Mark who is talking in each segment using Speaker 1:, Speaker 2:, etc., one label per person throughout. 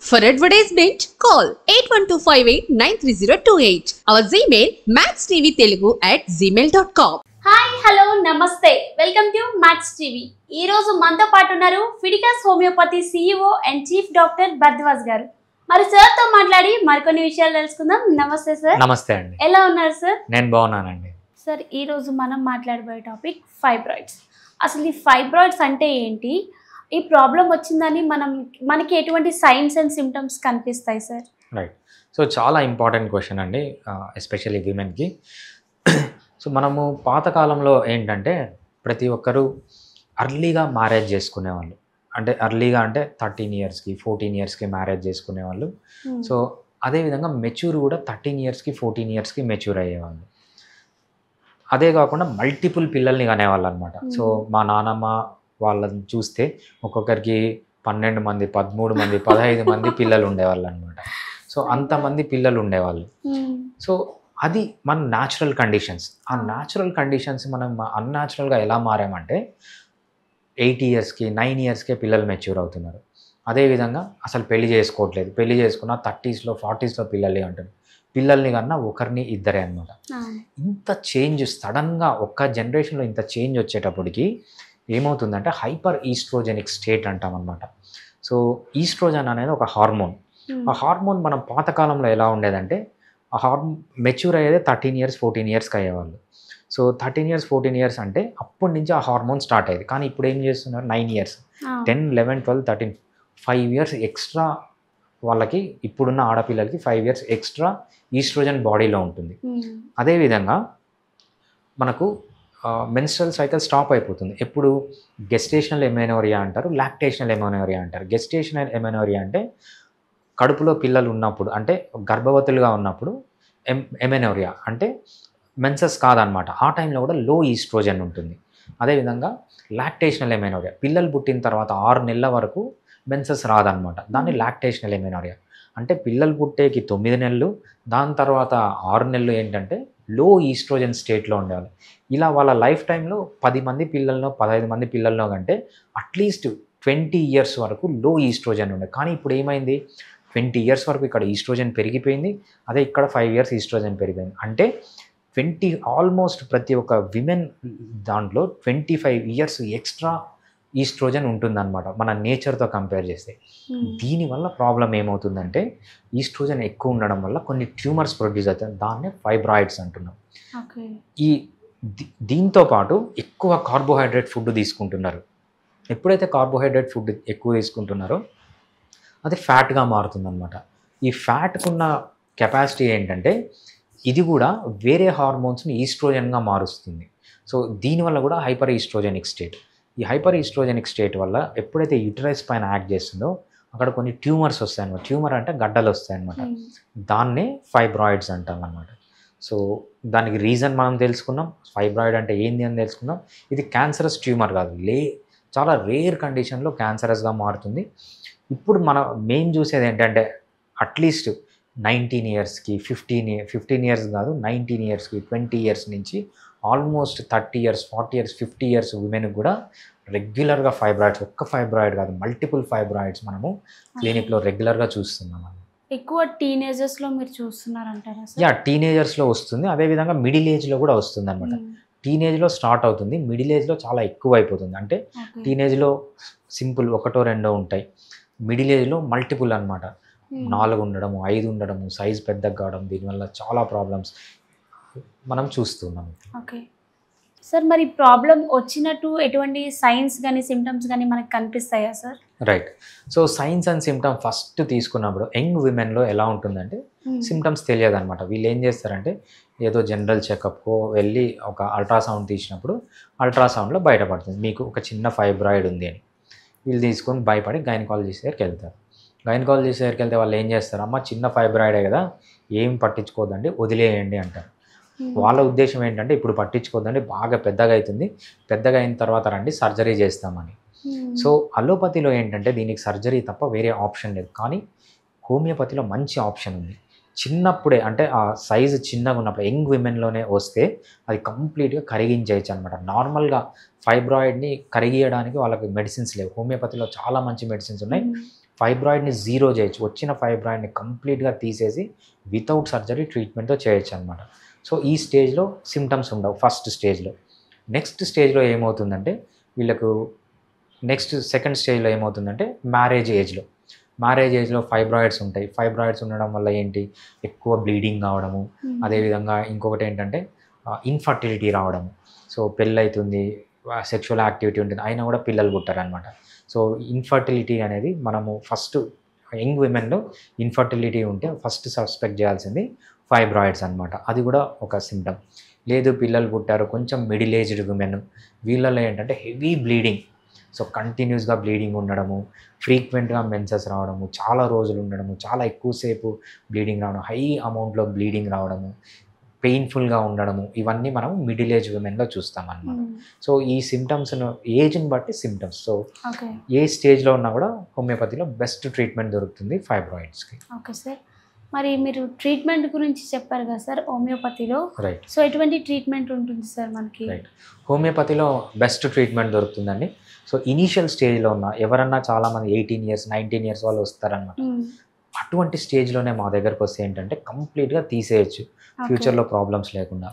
Speaker 1: For advertisement, call 8125893028. Our Gmail maxtvtelugu@gmail.com.
Speaker 2: Hi hello నమస్తే welcome to max TV. ఈ రోజు మనతో పాటు ఉన్నారు Fidicus homeopathy CEO and chief doctor Bharadwaj గారు. మరి సార్ తో మాట్లాడి మరికొన్ని విషయాలు తెలుసుకుందాం. నమస్తే సార్.
Speaker 3: నమస్తే అండి.
Speaker 2: ఎలా ఉన్నారు సార్?
Speaker 3: నేను బాగున్నానండి.
Speaker 2: సార్ ఈ రోజు మనం మాట్లాడబోయే టాపిక్ ఫైబ్రాయిడ్స్. అసలు ఈ ఫైబ్రాయిడ్స్ అంటే ఏంటి, ఈ ప్రాబ్లం వచ్చిందని మనకి ఎటువంటి సైన్స్ అండ్ సిమ్టమ్స్ కనిపిస్తాయి సార్?
Speaker 3: రైట్. సో చాలా ఇంపార్టెంట్ క్వశ్చన్ అండి, ఎస్పెషల్లీ విమెన్కి. సో మనము పాతకాలంలో ఏంటంటే ప్రతి ఒక్కరూ అర్లీగా మ్యారేజ్ చేసుకునేవాళ్ళు. అంటే అర్లీగా అంటే 13 ఇయర్స్కి 14 ఇయర్స్కి మ్యారేజ్ చేసుకునేవాళ్ళు. సో అదేవిధంగా మెచ్యూర్ కూడా 13 ఇయర్స్కి 14 ఇయర్స్కి మెచ్యూర్ అయ్యేవాళ్ళు. అదే కాకుండా మల్టిపుల్ పిల్లల్ని కనేవాళ్ళు అనమాట. సో మా నాన్నమ్మ వాళ్ళని చూస్తే ఒక్కొక్కరికి 12 మంది 13 మంది 15 మంది పిల్లలు ఉండేవాళ్ళు అనమాట. సో అంతమంది పిల్లలు ఉండేవాళ్ళు. సో అది మన న్యాచురల్ కండిషన్స్. ఆ న్యాచురల్ కండిషన్స్ మనం అన్యాచురల్గా ఎలా మారామంటే 8 ఇయర్స్కి 9 ఇయర్స్కే పిల్లలు మెచ్యూర్ అవుతున్నారు. అదేవిధంగా అసలు పెళ్లి చేసుకోవట్లేదు. పెళ్లి చేసుకున్న 30స్లో 40స్లో పిల్లల్ని అంటారు. పిల్లల్ని కన్నా ఒకరిని ఇద్దరే అనమాట. ఇంత చేంజ్ సడన్గా ఒక్క జనరేషన్లో ఇంత చేంజ్ వచ్చేటప్పటికి ఏమవుతుందంటే హైపర్ ఈస్ట్రోజెనిక్ స్టేట్ అంటాం అనమాట. సో ఈస్ట్రోజన్ అనేది ఒక హార్మోన్. ఆ హార్మోన్ మనం పాతకాలంలో ఎలా ఉండేదంటే ఆ హార్మోన్ మెచ్యూర్ అయ్యేదే 13 ఇయర్స్ 14 ఇయర్స్కి అయ్యేవాళ్ళు. సో 13 ఇయర్స్ 14 ఇయర్స్ అంటే అప్పటి నుంచి ఆ హార్మోన్ స్టార్ట్ అయ్యేది. కానీ ఇప్పుడు ఏం చేస్తున్నారు, 9 ఇయర్స్ 10 11 12 13 5 ఇయర్స్ ఎక్స్ట్రా వాళ్ళకి, ఇప్పుడున్న ఆడపిల్లలకి 5 ఇయర్స్ ఎక్స్ట్రా ఈస్ట్రోజన్ బాడీలో ఉంటుంది. అదేవిధంగా మనకు మెన్స్ట్రల్ సైకిల్ స్టాప్ అయిపోతుంది. ఎప్పుడు గెస్టేషనల్ ఎమెనోరియా అంటారు, లాక్టేషనల్ ఎమెనోరియా అంటారు. గెస్టేషనల్ ఎమెనోరియా అంటే కడుపులో పిల్లలు ఉన్నప్పుడు, అంటే గర్భవతులుగా ఉన్నప్పుడు. ఎమెనోరియా అంటే మెన్సెస్ కాదనమాట. ఆ టైంలో కూడా లో ఈస్ట్రోజన్ ఉంటుంది. అదేవిధంగా లాక్టేషనల్ ఎమెనోరియా పిల్లలు పుట్టిన తర్వాత 6 నెలల వరకు మెన్సెస్ రాదనమాట. దాన్ని లాక్టేషనల్ ఎమెనోరియా అంటే పిల్లలు పుట్టేకి 9 నెలలు, దాని తర్వాత 6 నెలలు ఏంటంటే లో ఈస్ట్రోజన్ స్టేట్లో ఉండేవాళ్ళు. ఇలా వాళ్ళ లైఫ్ టైంలో 10 మంది పిల్లల్లో 15 మంది పిల్లల్లో కంటే అట్లీస్ట్ 20 ఇయర్స్ వరకు లో ఈస్ట్రోజన్ ఉండే. కానీ ఇప్పుడు ఏమైంది, 20 ఇయర్స్ వరకు ఇక్కడ ఈస్ట్రోజన్ పెరిగిపోయింది. అదే ఇక్కడ 5 ఇయర్స్ ఈస్ట్రోజన్ పెరిగిపోయింది. అంటే ఆల్మోస్ట్ ప్రతి ఒక్క విమెన్ దాంట్లో 25 ఇయర్స్ ఎక్స్ట్రా ఈస్ట్రోజన్ ఉంటుందన్నమాట మన నేచర్తో కంపేర్ చేస్తే. దీనివల్ల ప్రాబ్లం ఏమవుతుందంటే ఈస్ట్రోజన్ ఎక్కువ ఉండడం వల్ల కొన్ని ట్యూమర్స్ ప్రొడ్యూస్ అవుతాయి. దాన్నే ఫైబ్రాయిడ్స్ అంటున్నాం. ఈ దీంతో పాటు ఎక్కువ కార్బోహైడ్రేట్ ఫుడ్ తీసుకుంటున్నారు. ఎప్పుడైతే కార్బోహైడ్రేట్ ఫుడ్ ఎక్కువ తీసుకుంటున్నారో అది ఫ్యాట్గా మారుతుందన్నమాట. ఈ ఫ్యాట్కున్న కెపాసిటీ ఏంటంటే ఇది కూడా వేరే హార్మోన్స్ని ఈస్ట్రోజన్గా మారుస్తుంది. సో దీనివల్ల కూడా హైపర్ ఈస్ట్రోజెనిక్ స్టేట్. ఈ హైపర్ ఈస్ట్రోజెనిక్ స్టేట్ వల్ల ఎప్పుడైతే యూటరస్ పైన యాక్ట్ చేస్తుందో అక్కడ కొన్ని ట్యూమర్స్ వస్తాయన్నమాట. ట్యూమర్ అంటే గడ్డలు వస్తాయన్నమాట. దాన్నే ఫైబ్రాయిడ్స్ అంటాం అన్నమాట. సో దానికి రీజన్ మనం తెలుసుకున్నాం. ఫైబ్రాయిడ్ అంటే ఏంది అని తెలుసుకున్నాం. ఇది క్యాన్సరస్ ట్యూమర్ కాదు, చాలా రేర్ కండిషన్లో క్యాన్సరస్గా మారుతుంది. ఇప్పుడు మనం మెయిన్ చూసేది ఏంటంటే అట్లీస్ట్ 19 ఇయర్స్కి 15 ఇయర్స్ కాదు 19 ఇయర్స్కి 20 ఇయర్స్ నుంచి ఆల్మోస్ట్ 30 ఇయర్స్ 40 ఇయర్స్ 50 ఇయర్స్ ఉమెన్కి కూడా రెగ్యులర్గా ఫైబ్రాయిడ్స్, ఒక్క ఫైబ్రాయిడ్ కాదు మల్టిపుల్ ఫైబ్రాయిడ్స్ మనము క్లినిక్లో రెగ్యులర్గా చూస్తున్నాం.
Speaker 2: ఎక్కువ టీనేజర్స్లో మీరు చూస్తున్నారంటారా?
Speaker 3: టీనేజర్స్లో వస్తుంది. అదేవిధంగా మిడిల్ ఏజ్లో కూడా వస్తుంది అనమాట. టీనేజ్లో స్టార్ట్ అవుతుంది, మిడిల్ ఏజ్లో చాలా ఎక్కువ అయిపోతుంది. అంటే టీనేజ్లో సింపుల్ 1 2 ఉంటాయి, మిడిల్ ఏజ్లో మల్టిపుల్ అనమాట. 4 ఉండడము 5 ఉండడము, సైజ్ పెద్దగా కావడం, దీనివల్ల చాలా ప్రాబ్లమ్స్ మనం చూస్తున్నాం.
Speaker 2: ఓకే సార్, మరి ప్రాబ్లం వచ్చినట్టు ఎటువంటి సైన్స్ కానీ సిమ్టమ్స్ కానీ మనకు కనిపిస్తాయా sir?
Speaker 3: Right. So signs and symptom first తీసుకున్నప్పుడు యంగ్ విమెన్లో ఎలా ఉంటుందంటే సిమ్టమ్స్ తెలియదు అనమాట. వీళ్ళు ఏం చేస్తారంటే ఏదో జనరల్ చెకప్కో వెళ్ళి ఒక అల్ట్రాసౌండ్ తీసినప్పుడు అల్ట్రాసౌండ్లో బయటపడుతుంది మీకు ఒక చిన్న ఫైబ్రాయిడ్ ఉంది అని. వీళ్ళు తీసుకొని భయపడి గైనకాలజిస్ట్ దగ్గరికి వెళ్తారు. గైనకాలజిస్ట్ దగ్గరికి వెళ్తే వాళ్ళు ఏం చేస్తారు, అమ్మ చిన్న ఫైబ్రాయిడే కదా ఏం పట్టించుకోదండి వదిలేయండి అంటారు. వాళ్ళ ఉద్దేశం ఏంటంటే ఇప్పుడు పట్టించుకోదండి, బాగా పెద్దగా అవుతుంది, పెద్దగా అయిన తర్వాత రండి సర్జరీ చేస్తామని. సో అలోపతిలో ఏంటంటే దీనికి సర్జరీ తప్ప వేరే ఆప్షన్ లేదు. కానీ హోమియోపతిలో మంచి ఆప్షన్ ఉంది. చిన్నప్పుడే అంటే ఆ సైజు చిన్నగా ఉన్నప్పుడు యంగ్ విమెన్లోనే వస్తే అది కంప్లీట్గా కరిగించేయచ్చు అనమాట. నార్మల్గా ఫైబ్రాయిడ్ని కరిగియడానికి వాళ్ళకి మెడిసిన్స్ లేవు. హోమియోపతిలో చాలా మంచి మెడిసిన్స్ ఉన్నాయి. ఫైబ్రాయిడ్ని జీరో చేయొచ్చు. వచ్చిన ఫైబ్రాయిడ్ని కంప్లీట్గా తీసేసి వితౌట్ సర్జరీ ట్రీట్మెంట్తో చేయొచ్చు అనమాట. సో ఈ స్టేజ్లో సిమ్టమ్స్ ఉండవు ఫస్ట్ స్టేజ్లో. నెక్స్ట్ స్టేజ్లో ఏమవుతుందంటే వీళ్ళకు సెకండ్ స్టేజ్లో ఏమవుతుందంటే మ్యారేజ్ ఏజ్లో ఫైబ్రాయిడ్స్ ఉంటాయి. ఫైబ్రాయిడ్స్ ఉండడం వల్ల ఏంటి, ఎక్కువ బ్లీడింగ్ కావడము, అదేవిధంగా ఇంకొకటి ఏంటంటే ఇన్ఫర్టిలిటీ రావడము. సో పెళ్ళైతుంది, సెక్షువల్ యాక్టివిటీ ఉంటుంది, అయినా కూడా పిల్లలు పుట్టారనమాట. సో ఇన్ఫర్టిలిటీ అనేది మనము ఫస్ట్ యంగ్ విమెన్లో ఇన్ఫర్టిలిటీ ఉంటే ఫస్ట్ సస్పెక్ట్ చేయాల్సింది ఫైబ్రాయిడ్స్ అనమాట. అది కూడా ఒక సిమ్టమ్. లేదు పిల్లలు పుట్టారు, కొంచెం మిడిల్ ఏజ్డ్ విమెన్, వీళ్ళలో ఏంటంటే హెవీ బ్లీడింగ్, సో కంటిన్యూస్గా బ్లీడింగ్ ఉండడము, ఫ్రీక్వెంట్గా మెన్సెస్ రావడము, చాలా రోజులు ఉండడము, చాలా ఎక్కువసేపు బ్లీడింగ్ రావడం, హై అమౌంట్లో బ్లీడింగ్ రావడము, పెయిన్ఫుల్గా ఉండడము, ఇవన్నీ మనం మిడిల్ ఏజ్ విమెన్లో చూస్తాం అన్నమాట. సో ఈ సిమ్టమ్స్ను ఏజ్ని బట్టి సిమ్టమ్స్. సో ఏ స్టేజ్లో ఉన్నా కూడా హోమియోపతిలో బెస్ట్ ట్రీట్మెంట్ దొరుకుతుంది ఫైబ్రాయిడ్స్కి.
Speaker 2: ఓకే సార్, మరి మీరు ట్రీట్మెంట్ గురించి చెప్పారు కదా సార్ హోమియోపతిలో,
Speaker 3: రైట్.
Speaker 2: సో ఎటువంటి ట్రీట్మెంట్ ఉంటుంది సార్ మనకి?
Speaker 3: రైట్, హోమియోపతిలో బెస్ట్ ట్రీట్మెంట్ దొరుకుతుందండి. సో ఇనీషియల్ స్టేజ్లో ఉన్న ఎవరన్నా చాలామంది 18 years 19 years వాళ్ళు వస్తారనమాట. అటువంటి స్టేజ్లోనే మా దగ్గరకు వస్తే ఏంటంటే కంప్లీట్గా తీసేయచ్చు ఫ్యూచర్లో ప్రాబ్లమ్స్ లేకుండా.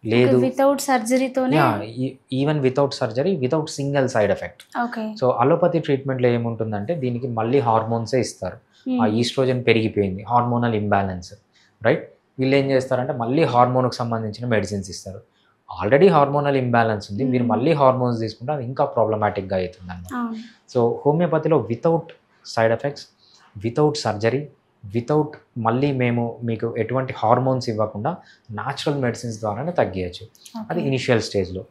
Speaker 3: లేదు
Speaker 2: వితౌట్ సర్జరీతోనే,
Speaker 3: even without surgery, without single side effect. So allopathy ట్రీట్మెంట్లో ఏముంటుందంటే దీనికి మళ్ళీ హార్మోన్సే ఇస్తారు. ఆ ఈస్ట్రోజన్ పెరిగిపోయింది, హార్మోనల్ ఇంబ్యాలెన్స్, రైట్. వీళ్ళు ఏం చేస్తారంటే మళ్ళీ హార్మోన్కి సంబంధించిన మెడిసిన్స్ ఇస్తారు. ఆల్రెడీ హార్మోనల్ ఇంబ్యాలెన్స్ ఉంది, మీరు మళ్ళీ హార్మోన్స్ తీసుకుంటే అది ఇంకా ప్రాబ్లమాటిక్గా అవుతుంది అన్నమాట. సో హోమియోపతిలో without side effects, without surgery, without మళ్ళీ మేము మీకు ఎటువంటి హార్మోన్స్ ఇవ్వకుండా న్యాచురల్ మెడిసిన్స్ ద్వారానే తగ్గించచ్చు. అది ఇనిషియల్ స్టేజ్లో.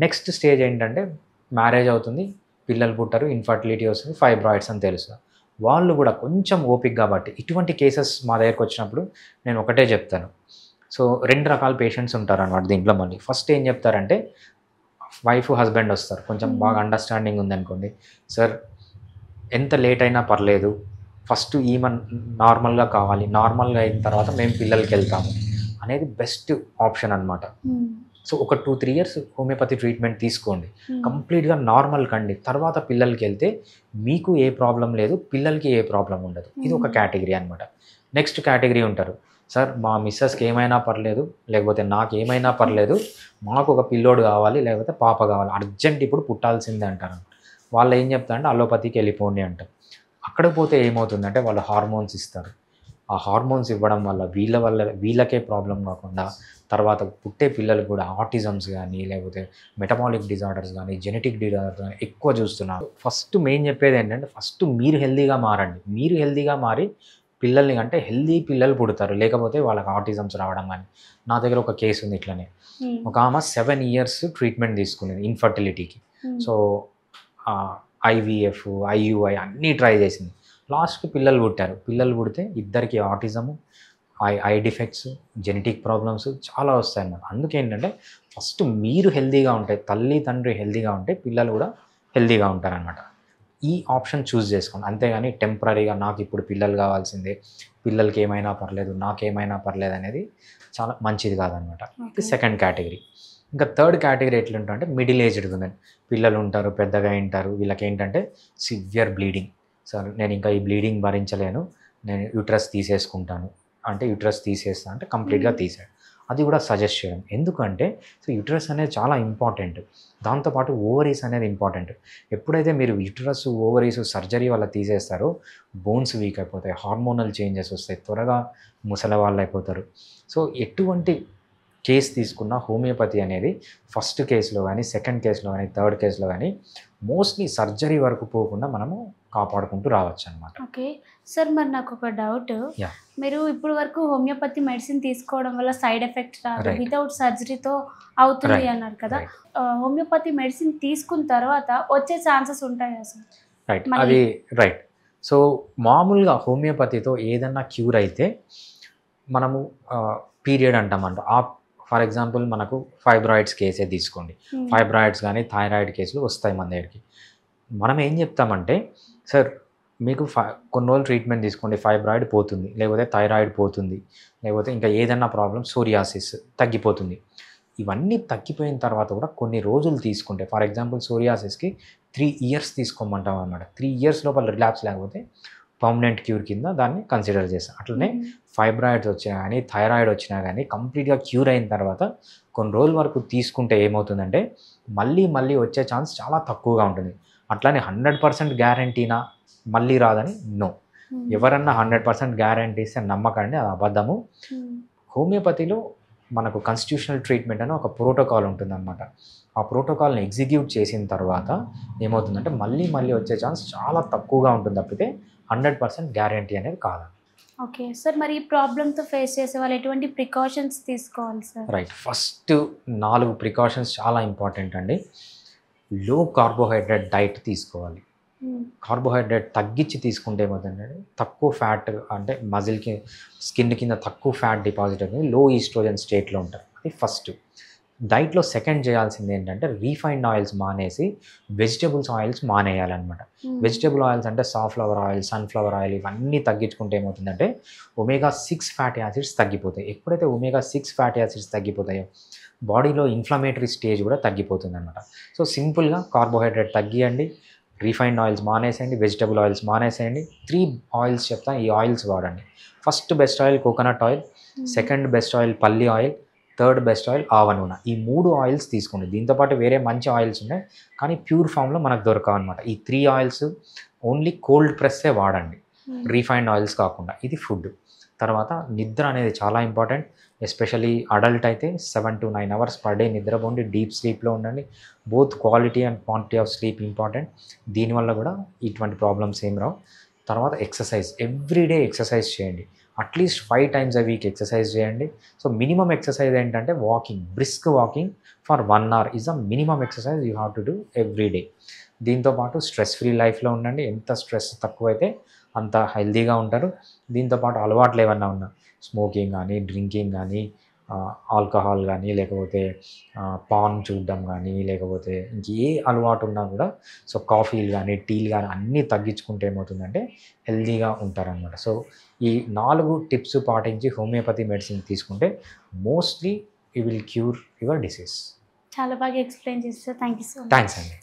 Speaker 3: నెక్స్ట్ స్టేజ్ ఏంటంటే మ్యారేజ్ అవుతుంది, పిల్లలు పుట్టారు, ఇన్ఫర్టిలిటీ వస్తుంది, ఫైబ్రాయిడ్స్ అని తెలుస్తుంది. వాళ్ళు కూడా కొంచెం ఓపిక కాబట్టి ఇటువంటి కేసెస్ మా దగ్గరకు వచ్చినప్పుడు నేను ఒకటే చెప్తాను. సో 2 రకాల పేషెంట్స్ ఉంటారు అన్నమాట దీంట్లో. మళ్ళీ ఫస్ట్ ఏం చెప్తారంటే వైఫ్ హస్బెండ్ వస్తారు, కొంచెం బాగా అండర్స్టాండింగ్ ఉందనుకోండి, సార్ ఎంత లేట్ అయినా పర్లేదు, ఫస్ట్ ఈమె నార్మల్గా కావాలి, నార్మల్గా అయిన తర్వాత మేము పిల్లలకి వెళ్తాము అనేది బెస్ట్ ఆప్షన్ అనమాట. సో ఒక 2-3 years హోమియోపతి ట్రీట్మెంట్ తీసుకోండి, కంప్లీట్గా నార్మల్ కండి, తర్వాత పిల్లలకి వెళ్తే మీకు ఏ ప్రాబ్లం లేదు, పిల్లలకి ఏ ప్రాబ్లం ఉండదు. ఇది ఒక కేటగిరీ అనమాట. నెక్స్ట్ కేటగిరీ ఉంటారు, సార్ మా మిస్సెస్కి ఏమైనా పర్లేదు, లేకపోతే నాకు ఏమైనా పర్లేదు, మాకు ఒక పిల్లోడు కావాలి, లేకపోతే పాప కావాలి, అర్జెంట్ ఇప్పుడు పుట్టాల్సిందే అంటారు. వాళ్ళు ఏం చెప్తారంటే అలోపతికి వెళ్ళిపోండి అంటారు. అక్కడికి పోతే ఏమవుతుందంటే వాళ్ళు హార్మోన్స్ ఇస్తారు. ఆ హార్మోన్స్ ఇవ్వడం వల్ల వీళ్ళకే ప్రాబ్లం కాకుండా తర్వాత పుట్టే పిల్లలు కూడా ఆటిజమ్స్ కానీ, లేకపోతే మెటబాలిక్ డిజార్డర్స్ కానీ, జెనెటిక్ డిజార్డర్స్ కానీ ఎక్కువ చూస్తున్నారు. ఫస్ట్ మెయిన్ చెప్పేది ఏంటంటే ఫస్ట్ మీరు హెల్తీగా మారండి. మీరు హెల్తీగా మారి పిల్లల్ని అంటే హెల్తీ పిల్లలు పుడతారు, లేకపోతే వాళ్ళకి ఆటిజమ్స్ రావడం కానీ. నా దగ్గర ఒక కేసు ఉంది ఇట్లనే. ఒక ఆమె 7 years ట్రీట్మెంట్ తీసుకునేది ఇన్ఫర్టిలిటీకి. సో IVF, IUI అన్నీ ట్రై చేసింది. లాస్ట్కి పిల్లలు పుట్టారు. పిల్లలు పుడితే ఇద్దరికి ఆటిజము, ఐ డిఫెక్ట్స్, జెనెటిక్ ప్రాబ్లమ్స్ చాలా వస్తాయి అన్నమాట. అందుకేంటంటే ఫస్ట్ మీరు హెల్తీగా ఉంటే, తల్లి తండ్రి హెల్తీగా ఉంటే పిల్లలు కూడా హెల్తీగా ఉంటారనమాట. ఈ ఆప్షన్ చూస్ చేసుకోండి. అంతేగాని టెంపరీగా నాకు ఇప్పుడు పిల్లలు కావాల్సిందే, పిల్లలకి ఏమైనా పర్లేదు, నాకేమైనా పర్లేదు అనేది చాలా మంచిది కాదనమాట. ఇది సెకండ్ కేటగిరీ. ఇంకా థర్డ్ కేటగిరీ ఎట్లుంటుందంటే మిడిల్ ఏజ్డ్ విమెన్, పిల్లలు ఉంటారు, పెద్దగా ఉంటారు, వీళ్ళకి ఏంటంటే సివియర్ బ్లీడింగ్. సార్ నేను ఇంకా ఈ బ్లీడింగ్ భరించలేను, నేను యూట్రస్ తీసేసుకుంటాను అంటే యూట్రస్ తీసేస్తా అంటే కంప్లీట్గా తీసాడు. అది కూడా సజెస్ట్ చేయడం. ఎందుకంటే సో యూట్రస్ అనేది చాలా ఇంపార్టెంట్, దాంతోపాటు ఓవరీస్ అనేది ఇంపార్టెంట్. ఎప్పుడైతే మీరు యూట్రస్, ఓవరీస్ సర్జరీ వల్ల తీసేస్తారో బోన్స్ వీక్ అయిపోతాయి, హార్మోనల్ చేంజెస్ వస్తాయి, త్వరగా ముసలి వాళ్ళు అయిపోతారు. సో ఎటువంటి కేసు తీసుకున్న హోమియోపతి అనేది ఫస్ట్ కేసులో కానీ, సెకండ్ కేసులో కానీ, థర్డ్ కేసులో కానీ మోస్ట్లీ సర్జరీ వరకు పోకుండా మనము కాపాడుకుంటూ రావచ్చు అనమాట.
Speaker 2: ఓకే సార్, మరి నాకు ఒక డౌట్. మీరు ఇప్పుడు వరకు హోమియోపతి మెడిసిన్ తీసుకోవడం వల్ల సైడ్ ఎఫెక్ట్ రాదు, వితౌట్ సర్జరీతో అవుతుంది అన్నారు కదా. హోమియోపతి మెడిసిన్ తీసుకున్న తర్వాత వచ్చే ఛాన్సెస్ ఉంటాయా సార్?
Speaker 3: రైట్, అది రైట్. సో మామూలుగా హోమియోపతితో ఏదన్నా క్యూర్ అయితే మనము పీరియడ్ అంటామంట. ఫర్ ఎగ్జాంపుల్ మనకు ఫైబ్రాయిడ్స్ కేసే తీసుకోండి, ఫైబ్రాయిడ్స్ కానీ థైరాయిడ్ కేసులు వస్తాయి మన దగ్గరికి. మనం ఏం చెప్తామంటే సార్ మీకు కొన్ని రోజులు ట్రీట్మెంట్ తీసుకోండి, ఫైబ్రాయిడ్ పోతుంది, లేకపోతే థైరాయిడ్ పోతుంది, లేకపోతే ఇంకా ఏదైనా ప్రాబ్లం సోరియాసిస్ తగ్గిపోతుంది. ఇవన్నీ తగ్గిపోయిన తర్వాత కూడా కొన్ని రోజులు తీసుకుంటే, ఫర్ ఎగ్జాంపుల్ సోరియాసిస్కి 3 ఇయర్స్ తీసుకోమంటాం అన్నమాట. 3 ఇయర్స్ లోపల రిలాప్స్ లేకపోతే పర్మనెంట్ క్యూర్ కింద దాన్ని కన్సిడర్ చేస్తాం. అట్లనే ఫైబ్రాయిడ్స్ వచ్చినా కానీ, థైరాయిడ్ వచ్చినా కానీ కంప్లీట్గా క్యూర్ అయిన తర్వాత కొన్ని రోజుల వరకు తీసుకుంటే ఏమవుతుందంటే మళ్ళీ మళ్ళీ వచ్చే ఛాన్స్ చాలా తక్కువగా ఉంటుంది. అట్లానే 100% గ్యారంటీనా మళ్ళీ రాదని నో. ఎవరన్నా 100% గ్యారంటీ ఇస్తే నమ్మకండి, అది అబద్ధము. హోమియోపతిలో మనకు కాన్స్టిట్యూషనల్ ట్రీట్మెంట్ అని ఒక ప్రోటోకాల్ ఉంటుందన్నమాట. ఆ ప్రోటోకాల్ని ఎగ్జిక్యూట్ చేసిన తర్వాత ఏమవుతుందంటే మళ్ళీ మళ్ళీ వచ్చే ఛాన్స్ చాలా తక్కువగా ఉంటుంది తప్పితే 100% గ్యారంటీ అనేది కాదు.
Speaker 2: ఓకే సార్, మరి ఈ ప్రాబ్లంతో ఫేస్ చేసే వాళ్ళు ఎటువంటి ప్రికాషన్స్ తీసుకోవాలి సార్?
Speaker 3: రైట్, ఫస్ట్ 4 ప్రికాషన్స్ చాలా ఇంపార్టెంట్ అండి. లో కార్బోహైడ్రేట్ డైట్ తీసుకోవాలి. కార్బోహైడ్రేట్ తగ్గించి తీసుకుంటే ఏమవుతుందంటే తక్కువ ఫ్యాట్, అంటే మజిల్కి స్కిన్ కింద తక్కువ ఫ్యాట్ డిపాజిట్ అవుతుంది, లో ఈస్ట్రోజన్ స్టేట్లో ఉంటారు. అది ఫస్ట్. డైట్లో సెకండ్ చేయాల్సింది ఏంటంటే రీఫైన్డ్ ఆయిల్స్ మానేసి వెజిటబుల్స్ ఆయిల్స్ మానేయాలన్నమాట. వెజిటబుల్ ఆయిల్స్ అంటే సాఫ్లవర్ ఆయిల్, సన్ఫ్లవర్ ఆయిల్ ఇవన్నీ తగ్గించుకుంటే ఏమవుతుందంటే omega-6 ఫ్యాటీ యాసిడ్స్ తగ్గిపోతాయి. ఎప్పుడైతే omega-6 ఫ్యాటీ యాసిడ్స్ తగ్గిపోతాయో బాడీలో ఇన్ఫ్లమేటరీ స్టేజ్ కూడా తగ్గిపోతుంది అనమాట. సో సింపుల్గా కార్బోహైడ్రేట్ తగ్గియండి, రీఫైన్డ్ ఆయిల్స్ మానేసేయండి, వెజిటబుల్ ఆయిల్స్ మానేసేయండి. 3 ఆయిల్స్ చెప్తాను, ఈ ఆయిల్స్ వాడండి. First best oil coconut oil, second best oil పల్లి ఆయిల్, థర్డ్ బెస్ట్ ఆయిల్ ఆవ నూనె. ఈ 3 ఆయిల్స్ తీసుకోండి. దీంతోపాటు వేరే మంచి ఆయిల్స్ ఉన్నాయి కానీ ప్యూర్ ఫామ్లో మనకు దొరకవు అనమాట. ఈ 3 ఆయిల్స్ ఓన్లీ కోల్డ్ ప్రెస్సే వాడండి, రీఫైన్డ్ ఆయిల్స్ కాకుండా. ఇది ఫుడ్. తర్వాత నిద్ర అనేది చాలా ఇంపార్టెంట్. ఎస్పెషలీ అడల్ట్ అయితే 7 to 9 అవర్స్ పర్ డే నిద్రపోండి, డీప్ స్లీప్లో ఉండండి. Both quality and quantity of sleep important. దీనివల్ల కూడా ఇటువంటి ప్రాబ్లమ్స్ ఏం రావు. తర్వాత ఎక్సర్సైజ్, ఎవ్రీడే ఎక్సర్సైజ్ చేయండి. At least 5 times a week exercise చేయండి. సో మినిమం ఎక్సర్సైజ్ ఏంటంటే walking, brisk walking for 1 hour is a minimum exercise you have to do every day. దీంతోపాటు స్ట్రెస్ ఫ్రీ లైఫ్లో ఉండండి. ఎంత స్ట్రెస్ తక్కువైతే అంత హెల్తీగా ఉంటారు. దీంతోపాటు అలవాట్లు ఏమన్నా ఉన్నా, స్మోకింగ్ కానీ, డ్రింకింగ్ కానీ, ఆల్కహాల్ కానీ, లేకపోతే పాన్ చూడడం కానీ, లేకపోతే ఇంకే అలవాటు ఉన్నా కూడా సో కాఫీలు కానీ, టీలు కానీ అన్నీ తగ్గించుకుంటే ఏమవుతుందంటే హెల్తీగా ఉంటారనమాట. సో ఈ 4 టిప్స్ పాటించి హోమియోపతి మెడిసిన్ తీసుకుంటే mostly you will cure your disease.
Speaker 2: చాలా బాగా ఎక్స్ప్లెయిన్ చేస్తారు. Thank you so much.
Speaker 3: Thanks అండి.